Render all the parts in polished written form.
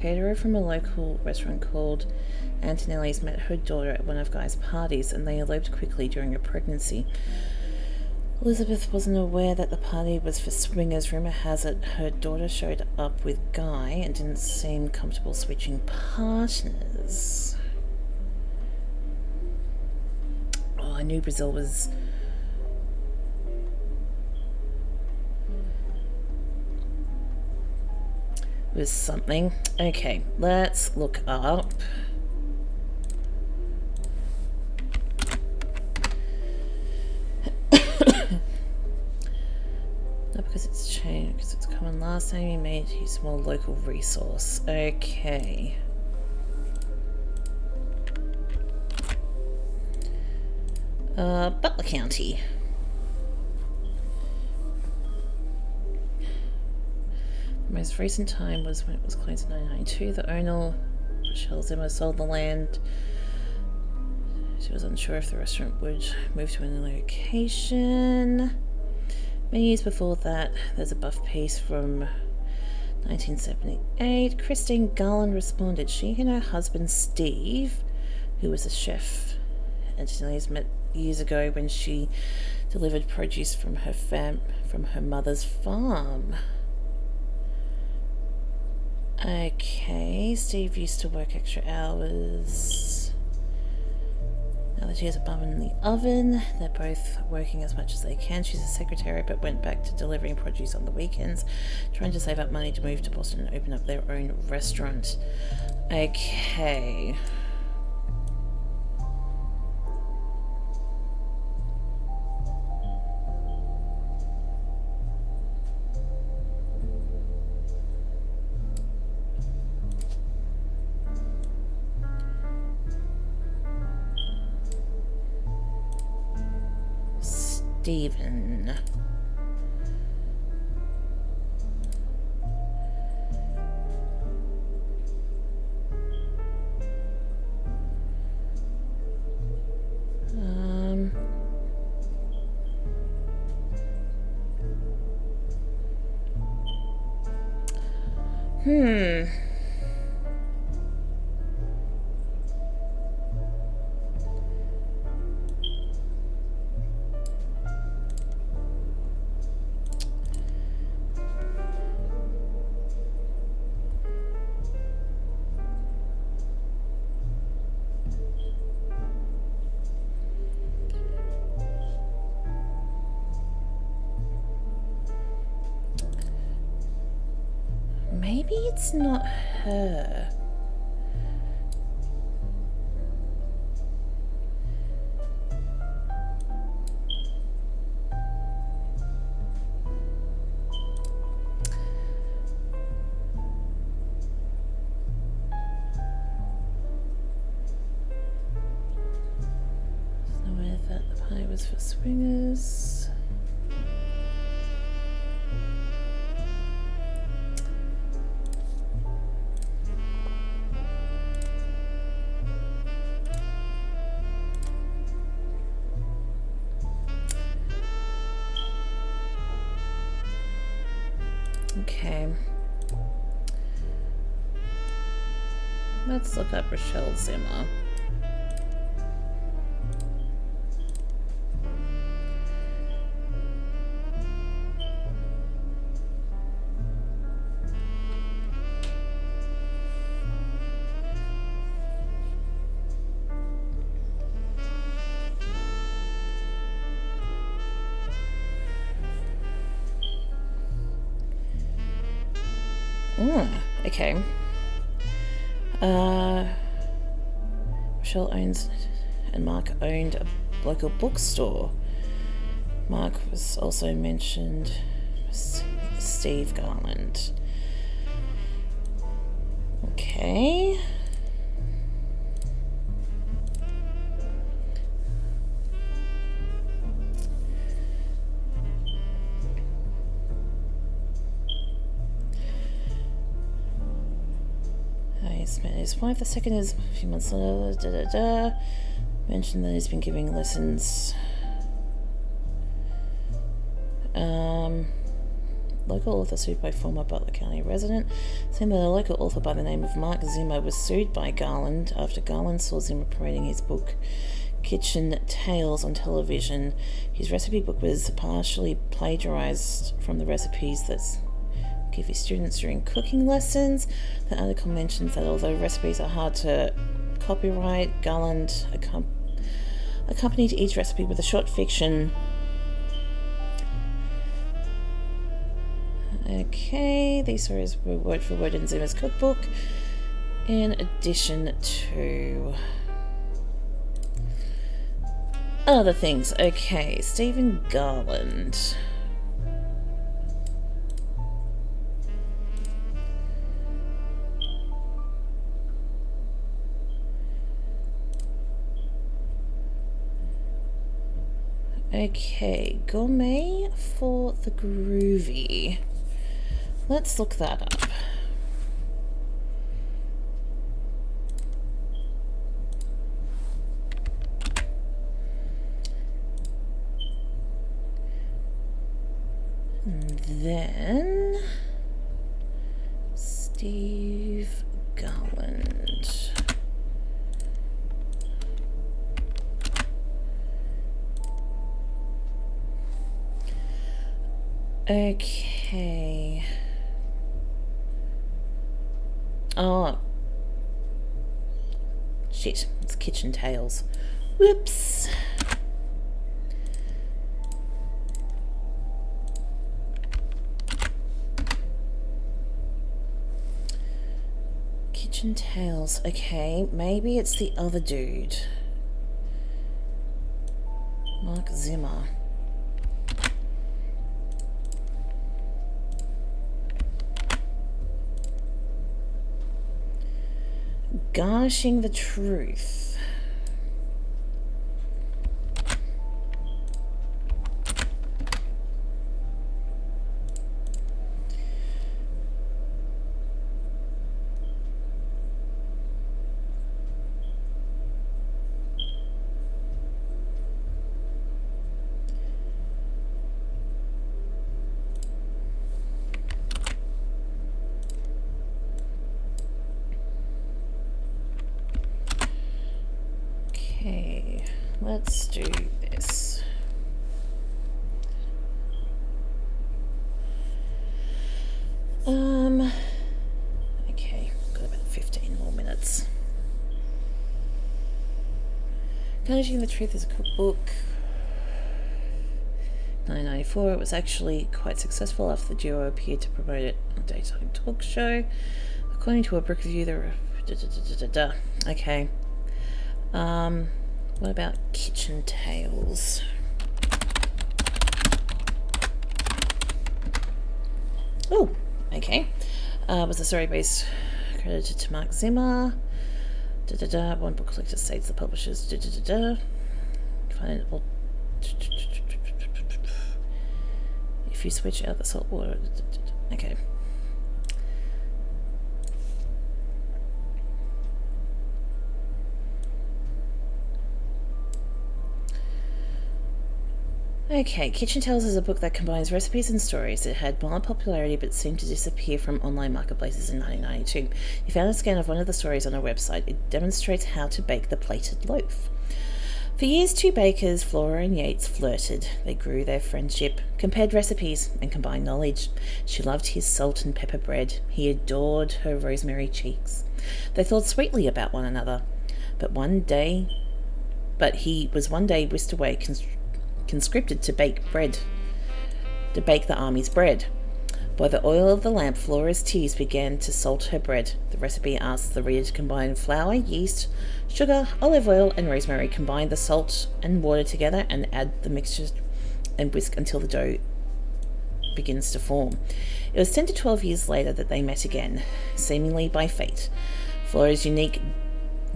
Caterer from a local restaurant called Antonelli's met her daughter at one of Guy's parties, and they eloped quickly during her pregnancy. Elizabeth wasn't aware that the party was for swingers. Rumour has it her daughter showed up with Guy and didn't seem comfortable switching partners. Oh, I knew Brazil was something. Okay, let's look up. Not because it's changed, because it's common last name. You made use more local resource. Okay. Butler County. The most recent time was when it was closed in 1992. The owner, Rochelle Zimmer, sold the land. She was unsure if the restaurant would move to a new location. Many years before that, there's a buff piece from 1978. Christine Garland responded. She and her husband Steve, who was a chef, Antonelli's met years ago when she delivered produce from her mother's farm. Okay, Steve used to work extra hours. Now that she has a bun in the oven, they're both working as much as they can. She's a secretary but went back to delivering produce on the weekends, trying to save up money to move to Boston and open up their own restaurant. Okay. Stephen. Maybe it's not her. There's no way that the pie was for swingers. Okay. Let's look up Rochelle Zimmer. Okay. Rochelle owns and Mark owned a local bookstore. Mark was also mentioned. Steve Garland. Okay. He's met his wife. The second is a few months later. Mentioned that he's been giving lessons. Local author sued by former Butler County resident, saying that a local author by the name of Mark Zimmer was sued by Garland after Garland saw Zimmer promoting his book Kitchen Tales on television. His recipe book was partially plagiarized from the recipes that give his students during cooking lessons. The article mentions that although recipes are hard to copyright, Garland accompanied each recipe with a short fiction. Okay, these stories were word for word in Zimmer's cookbook, in addition to other things. Okay, Stephen Garland. Okay, gourmet for the groovy. Let's look that up. And then Steve Garland. Okay. Oh. Shit, it's Kitchen Tales. Whoops. Kitchen Tales. Okay, maybe it's the other dude. Mark Zimmer. Garnishing the Truth. Okay, let's do this. Okay, got about 15 more minutes. Garnishing the Truth is a cookbook. 1994, it was actually quite successful after the duo appeared to promote it on a daytime talk show. According to a book review, Okay. What about Kitchen Tales? Oh, okay. Was the story base credited to Mark Zimmer? One book collector states the publishers. Find it all. If you switch out the salt water. Okay. Okay, Kitchen Tales is a book that combines recipes and stories. It had mild popularity but seemed to disappear from online marketplaces in 1992. You found a scan of one of the stories on our website. It demonstrates how to bake the plated loaf. For years, two bakers, Flora and Yates, flirted. They grew their friendship, compared recipes, and combined knowledge. She loved his salt and pepper bread. He adored her rosemary cheeks. They thought sweetly about one another. But he was one day whisked away, conscripted to bake the army's bread. By the oil of the lamp, Flora's tears began to salt her bread. The recipe asked the reader to combine flour, yeast, sugar, olive oil, and rosemary. Combine the salt and water together and add the mixture and whisk until the dough begins to form. It was 10 to 12 years later that they met again, seemingly by fate. Flora's unique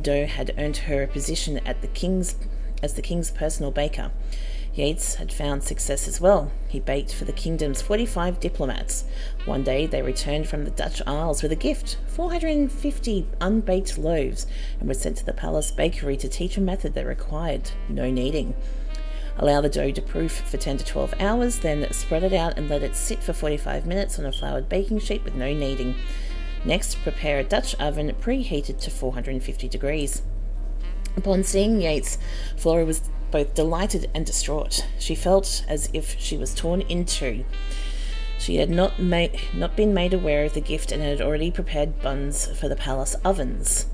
dough had earned her a position as the king's personal baker. Yates had found success as well. He baked for the kingdom's 45 diplomats. One day they returned from the Dutch Isles with a gift, 450 unbaked loaves, and were sent to the palace bakery to teach a method that required no kneading. Allow the dough to proof for 10 to 12 hours, then spread it out and let it sit for 45 minutes on a floured baking sheet with no kneading. Next, prepare a Dutch oven preheated to 450 degrees. Upon seeing Yates, Flora was both delighted and distraught. She felt as if she was torn in two. She had not been made aware of the gift and had already prepared buns for the palace ovens.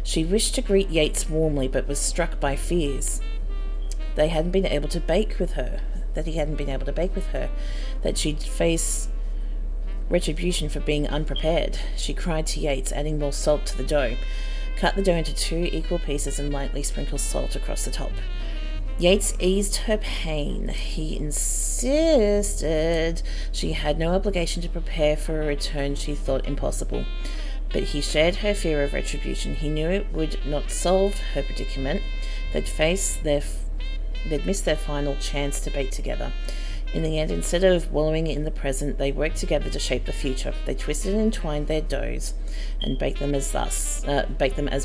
She wished to greet Yates warmly, but was struck by fears. He hadn't been able to bake with her, that she'd face retribution for being unprepared. She cried to Yates, adding more salt to the dough. Cut the dough into 2 equal pieces and lightly sprinkle salt across the top. Yates eased her pain. He insisted she had no obligation to prepare for a return she thought impossible. But he shared her fear of retribution. He knew it would not solve her predicament. They'd missed their final chance to bake together. In the end, instead of wallowing in the present, they worked together to shape the future. They twisted and entwined their doughs and baked them as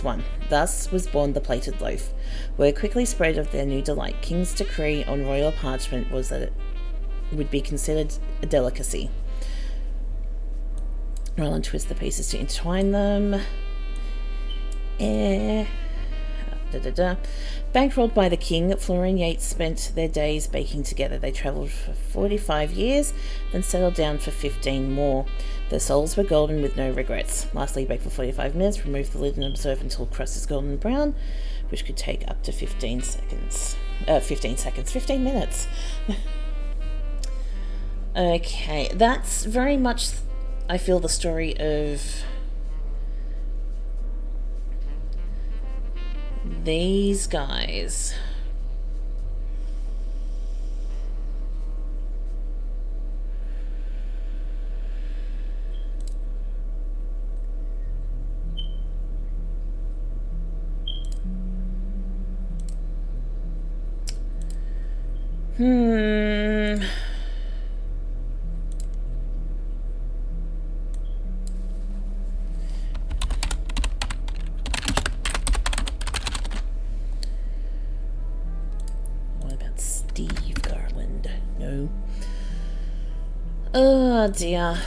one. Thus was born the plated loaf. Word quickly spread of their new delight. King's decree on royal parchment was that it would be considered a delicacy. Roll and twist the pieces to entwine them. Bankrolled by the king, Flora and Yates spent their days baking together. They travelled for 45 years, then settled down for 15 more. Their souls were golden with no regrets. Lastly, bake for 45 minutes, remove the lid and observe until crust is golden brown, which could take up to 15 minutes. Okay, that's very much, I feel, the story of these guys. Oh dear.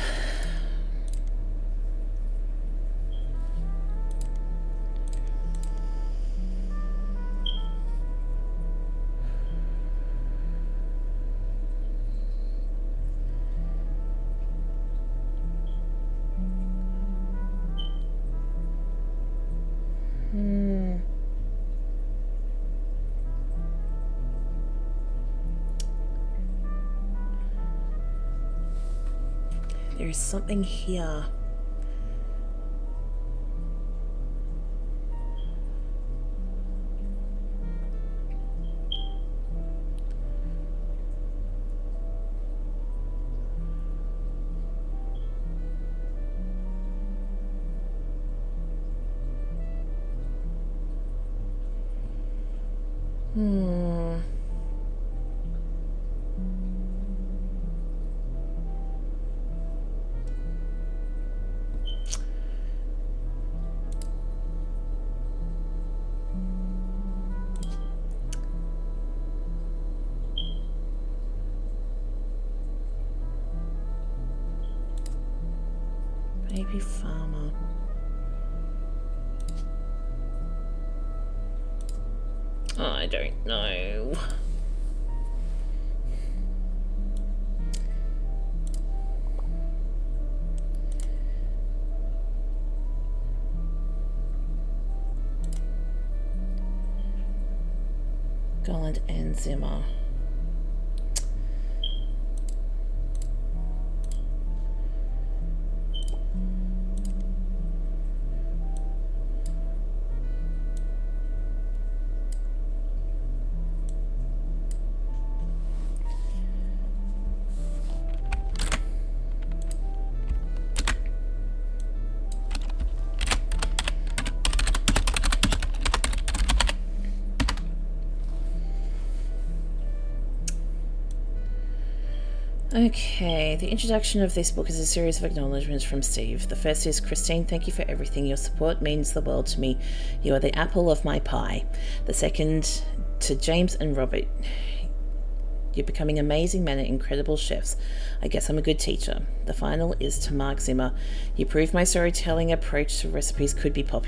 There is something here. Maybe farmer. I don't know. Garland and Zimmer. Okay, the introduction of this book is a series of acknowledgements from Steve. The first is, Christine, thank you for everything. Your support means the world to me. You are the apple of my pie. The second, to James and Robert. You're becoming amazing men and incredible chefs. I guess I'm a good teacher. The final is to Mark Zimmer. You proved my storytelling approach to recipes could be popular.